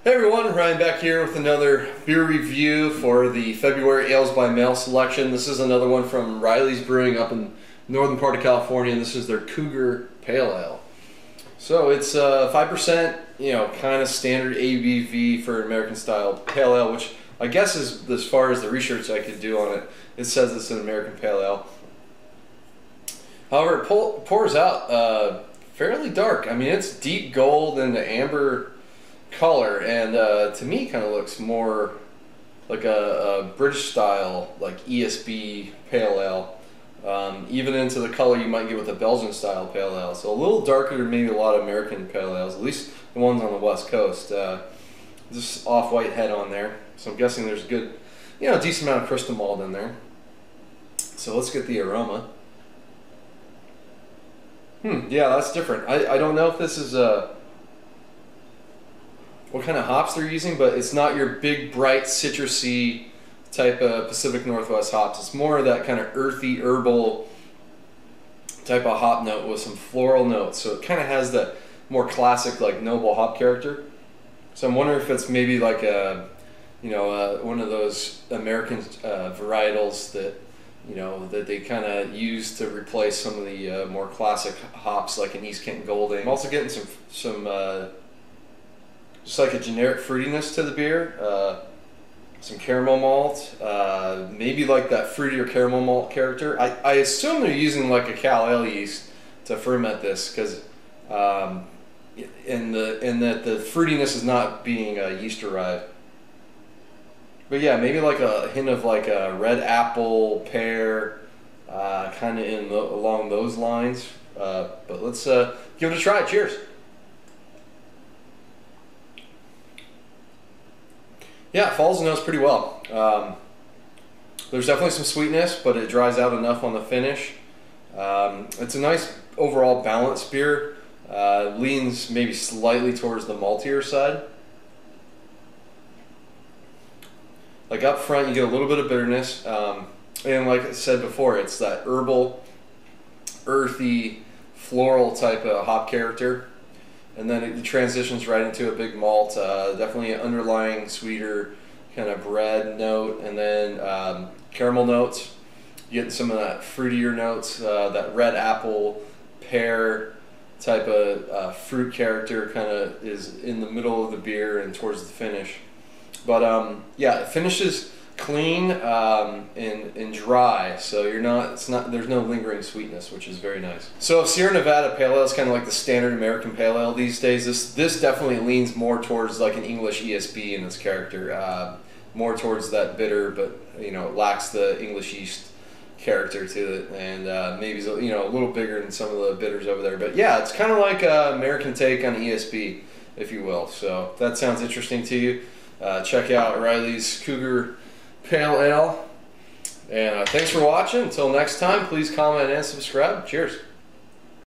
Hey everyone, Ryan back here with another beer review for the February Ales by Mail selection. This is another one from Riley's Brewing up in northern part of California, and this is their Cougar Pale Ale. So it's 5%, kind of standard ABV for an American style Pale Ale, which I guess is, as far as the research I could do on it, it says it's an American Pale Ale. However, it pours out fairly dark. I mean, it's deep gold and the amber color, and to me kind of looks more like a British style, like ESB pale ale, even into the color you might get with a Belgian style pale ale. So a little darker than maybe a lot of American pale ales, at least the ones on the west coast. Just off-white head on there, so I'm guessing there's a good, decent amount of crystal malt in there. So let's get the aroma. Yeah, that's different. I don't know if this is what kind of hops they're using, but it's not your big, bright, citrusy type of Pacific Northwest hops. It's more of that kind of earthy, herbal type of hop note with some floral notes. So it kind of has that more classic, like, noble hop character. So I'm wondering if it's maybe like a, one of those American varietals that, that they kind of use to replace some of the more classic hops, like an East Kent Golding. I'm also getting some just like a generic fruitiness to the beer, some caramel malt, maybe like that fruitier caramel malt character. I assume they're using like a Cal Ale yeast to ferment this, because in that the fruitiness is not being yeast derived. But yeah, maybe like a hint of like a red apple, pear, kind of along those lines. But let's give it a try. Cheers. Yeah, it follows the nose pretty well. There's definitely some sweetness, but it dries out enough on the finish. It's a nice overall balanced beer. Leans maybe slightly towards the maltier side. Like up front, you get a little bit of bitterness, and like I said before, it's that herbal, earthy, floral type of hop character. And then it transitions right into a big malt, definitely an underlying sweeter kind of bread note, and then caramel notes. You get some of that fruitier notes, that red apple, pear type of fruit character kind of is in the middle of the beer and towards the finish. But yeah, it finishes clean and dry, so there's no lingering sweetness, which is very nice. So if Sierra Nevada Pale Ale is kind of like the standard American Pale Ale these days, this definitely leans more towards like an English ESB in its character, more towards that bitter, but lacks the English yeast character to it, and maybe a little bigger than some of the bitters over there. But yeah, it's kind of like an American take on ESB, if you will. So if that sounds interesting to you, check out Riley's Cougar Pale Ale. And thanks for watching. Until next time, please comment and subscribe. Cheers.